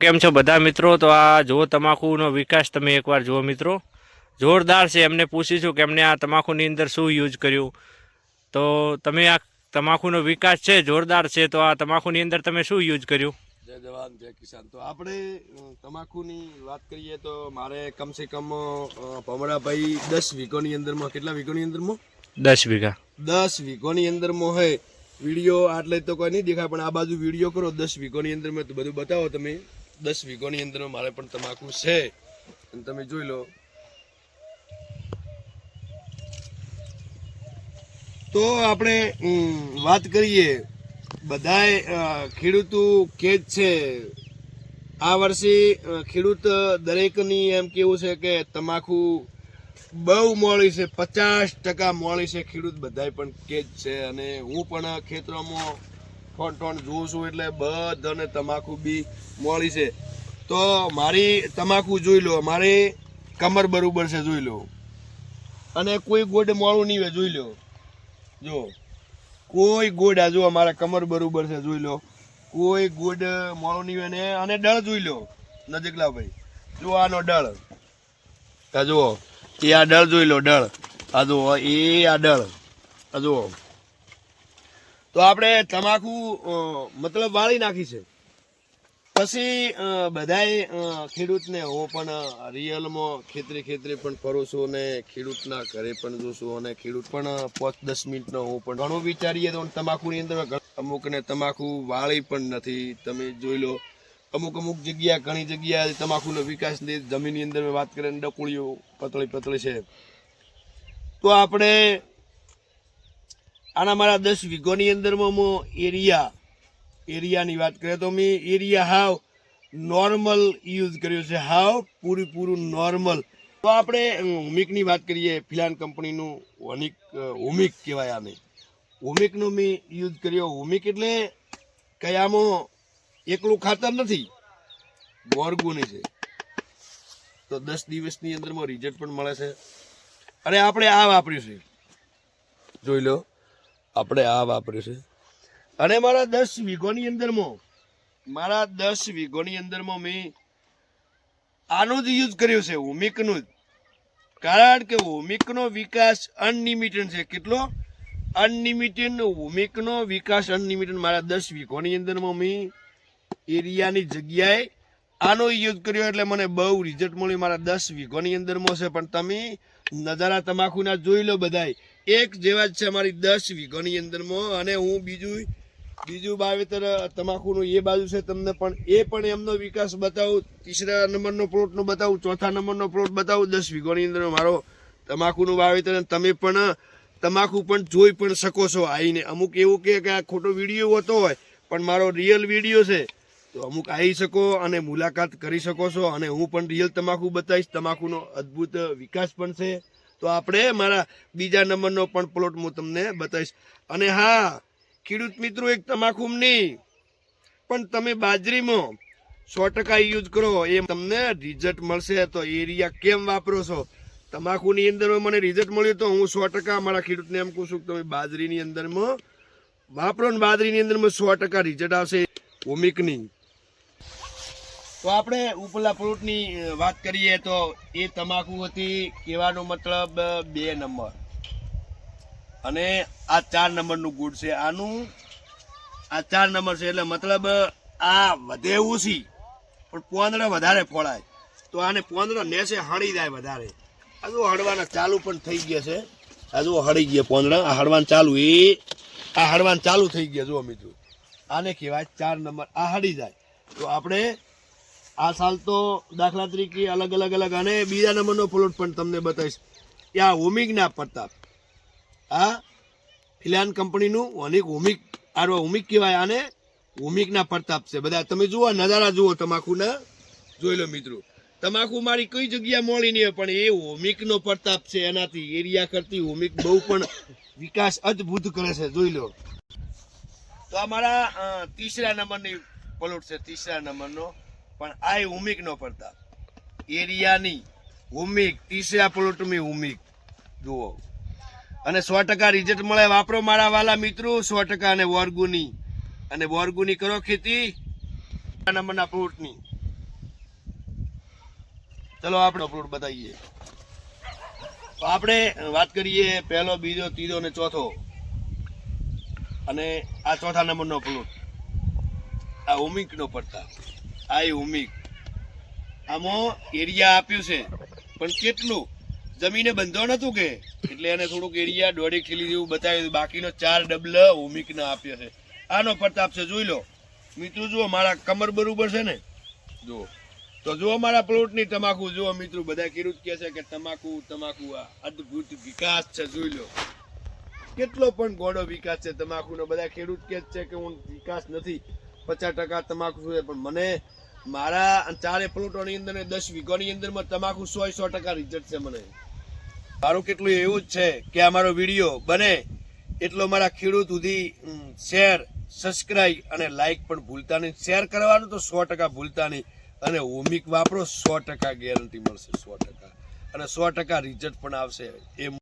કેમ છો બધા મિત્રો? તો આ જો તમાકુનો વિકાસ તમે એકવાર જુઓ મિત્રો, જોરદાર છે. એમને પૂછીશું કે એમને આ તમાકુની અંદર શું યુઝ કર્યું. તો તમે આ તમાકુનો વિકાસ છે જોરદાર છે, તો આ તમાકુની અંદર તમે શું યુઝ કર્યું? જય જવાન જય કિસાન. તો આપણે તમાકુની વાત કરીએ તો મારે કમસે કમ ભમરાભાઈ 10 વીઘોની અંદરમાં, કેટલા વીઘોની અંદરમાં? 10 વીઘા. 10 વીઘોની અંદરમાં હોય. વિડીયો આટલે તો કોઈ નહીં દેખાય, પણ આ બાજુ વિડીયો કરો 10 વીઘોની અંદર મેં તો બધું બતાવો તમે. 10 વીઘોની અંદર મારે પણ તમાકુ છે અને તમે જોઈ લો. તો આપણે વાત કરીએ, બધાય ખેડૂતો કે જ છે આ વર્ષે ખેડૂત દરેકની એમ કેવું છે કે તમાકુ બહુ મોડી છે, 50% મોડી છે. ખેડૂત બધાય પણ કે જ છે, અને હું પણ ખેતરોમાં ઠોણ જોઉં છું, એટલે બધાને તમાકુ બી મોડી છે. તો મારી તમાકુ જોઈ લો, મારી કમર બરોબર છે જોઈ લો, અને કોઈ ગોડ મોડું નહીં હોય જોઈ લો. જો કોઈ ગોડ આ જો અમારા કમર બરોબર છે જોઈ લો, કોઈ ગોડ મોડું નહીં હોય. ને અને ડળ જોઈ લો નજીક લાવ ભાઈ, જો આનો ડળ આ જુઓ, એ આ ડળ જોઈ લો, ડળ આ જુઓ, એ આ ડળ આ જુઓ. તો આપણે તમાકુ મતલબ વાળી નાખી છે. પછી બધાય ખેડૂતને હું પણ રિયલમાં ખેતરે પણ ફરું છું, ને ખેડૂતના ઘરે પણ જોઉં છું, અને ખેડૂત પણ 5-10 મિનિટનો હું પણ ઘણું વિચારીએ તો તમાકુની અંદર અમુકને તમાકુ વાળી પણ નથી. તમે જોઈ લો, અમુક જગ્યા, ઘણી જગ્યાએ તમાકુનો વિકાસ જમીનની અંદર વાત કરીએ, ડકુળીઓ પતળી છે. તો આપણે આના મારા 10 વીઘોની અંદરમાં હું એરિયાની વાત કરીએ તો મેં એરિયા હાવ નોર્મલ યુઝ કર્યો છે, હાવ પૂરું નોર્મલ. તો આપણે હોમિકની વાત કરીએ, ફિલાન કંપનીનું હોમિક કહેવાય, આને હોમિકનું મેં યુઝ કર્યો. હોમિક એટલે કયામાં એકલું ખાતર નથી, બોર્ગુની છે. તો 10 દિવસની અંદરમાં રિઝલ્ટ પણ મળે છે. અને આપણે આ વાપર્યું છે, જોઈ લો, આપણે આ વાપર્યું છે. અને મારા 10 વીઘોની અંદરમાં મેં આનો જ યુઝ કર્યો છે, હોમિકનું જ. કારણ કે હોમિકનો વિકાસ અનલિમિટેડ છે. કેટલો અનલિમિટેડ? હોમિકનો વિકાસ અનલિમિટેડ. મારા 10 વીઘોની અંદરમાં મેં એરિયાની જગ્યાએ આનો યુઝ કર્યો, એટલે મને બહુ રિઝલ્ટ મળ્યું. મારા 10 વીઘોની અંદરમાં છે, પણ તમે નજારા તમાકુના જોઈ લો, બધાય એક જેવા જ છે મારી 10 વીઘોની અંદરમાં. અને હું બીજું વાવેતર તમાકુનું એ બાજુ છે, તમને પણ એમનો વિકાસ બતાવું. 3રા નંબરનો પ્લોટનો બતાવું, 4થા નંબરનો પ્લોટ બતાવું. 10 વીઘોની અંદર મારો તમાકુનું વાવેતર. તમે પણ તમાકુ પણ જોઈ પણ શકો છો આવીને. અમુક એવું કે આ ખોટો વિડીયો હોતો હોય, પણ મારો રિયલ વિડીયો છે, તો અમુક આવી શકો અને મુલાકાત કરી શકો છો. અને હું પણ રિયલ તમાકુ બતાવીશ, તમાકુનો અદ્ભુત વિકાસ પણ છે. તો આપણે મારા 2જા નંબરનો પણ પ્લોટ હું તમને બતાવીશ. અને હા ખેડૂત મિત્રો, એક તમાકુ નહીં, પણ તમે બાજરીમાં 100% યુઝ કરો, એ તમને રિઝલ્ટ મળશે. તો એરિયા કેમ વાપરો છો? તમાકુની અંદર મને રિઝલ્ટ મળ્યું, તો હું 100% મારા ખેડૂતને એમ કહું છું કે તમે બાજરીની અંદરમાં વાપરો, ને બાજરીની અંદરમાં 100% રિઝલ્ટ આવશે હોમિકની. તો આપણે ઉપલા પ્લોટની વાત કરીએ તો એ તમાકુ હતી, કહેવાનો મતલબ 2 નંબર, અને આ 4 નંબરનું ગુડ છે. આનું આ 4 નંબર છે, એટલે મતલબ આ વધે ઓછી પણ પોંદડા વધારે ફોડાય. તો આને પોંદડા નેસે હળી જાય વધારે. આ જો હળવાના ચાલુ પણ થઈ ગયા છે, આ જો હળી ગયા પોંદડા, આ હળવાન ચાલુ, આ હળવાન ચાલુ થઈ ગયા. જો મિત્રો, આને કહેવાય 4 નંબર, આ હળી જાય. તો આપણે આ સાલ તો દાખલા તરીકે અલગ. અને 2જા નંબરનો પ્લોટ પણ તમને બતાવીશ. ત્યાં હોમિકના પ્રતાપ, આ ફિલાન કંપનીનું હોમિક કહેવાય, આને હોમિકના પ્રતાપ છે. બધા તમે જુઓ, નજારા જુઓ તમાકુના, જોઈ લો મિત્રો. તમાકુ મારી કઈ જગ્યા મળી નહીં હોય, પણ એ હોમિકનો પ્રતાપ છે. એનાથી એરિયા કરતી હોમિક બહુ પણ વિકાસ અદ્ભુત કરે છે, જોઈ લો. તો આ મારા 3રા નંબરની પ્લોટ છે, 3રા નંબરનો, પણ આ હોમિકનો પ્રતાપ, એરિયાની હોમિક, 3રા પ્લોટની હોમિક જુઓ. અને 100% રિઝલ્ટ મળે. વાપરો મારા વાલા મિત્રો 100%. અને બોર્ગુની કરો ખેતી નંબરના પ્લોટની. ચલો આપણો પ્લોટ બતાવીએ. તો આપણે વાત કરીએ પહેલો, બીજો, ત્રીજો અને ચોથો, અને આ ચોથા નંબરનો પ્લોટ. આ ઓમિકનો પડતા, આ એ ઓમિક. આમાં એરિયા આપ્યું છે, પણ કેટલું? જમીને બંધો નતું કે એટલે એને થોડુંક એરિયા 1.5 કિલો જેવું બતાવ્યું. બાકીનો 4 ડબલ ઓમિકના આપ્યો છે. આનો પ્રતાપ છે, જોઈ લો મિત્રો. જુઓ મારા કમર બરોબર છે ને, જુઓ તો જુઓ મારા પ્લોટની તમાકુ જુઓ મિત્રો. બધા ખેડૂત કહે છે કે તમાકુ આ અદ્ભુત વિકાસ છે. જોઈ લો કેટલો પણ ગોળો વિકાસ છે તમાકુનો. બધા ખેડૂત કહે છે કે હું વિકાસ નથી, 50% તમાકુ છે, પણ મને મારા 4 પ્લોટોની અંદર 10 વીઘાની અંદરમાં તમાકુ 100% રિઝલ્ટ છે. મને મારું કેટલું એવું જ છે કે આ મારો વિડીયો બને એટલો મારા ખેડૂત સુધી શેર, સબસ્ક્રાઇબ અને લાઈક પણ ભૂલતા નહીં. શેર કરવાનું તો 100% ભૂલતા નહીં. અને ઓમિક વાપરો, 100% ગેરંટી મળશે, 100%, અને 100% રિઝલ્ટ પણ આવશે. એ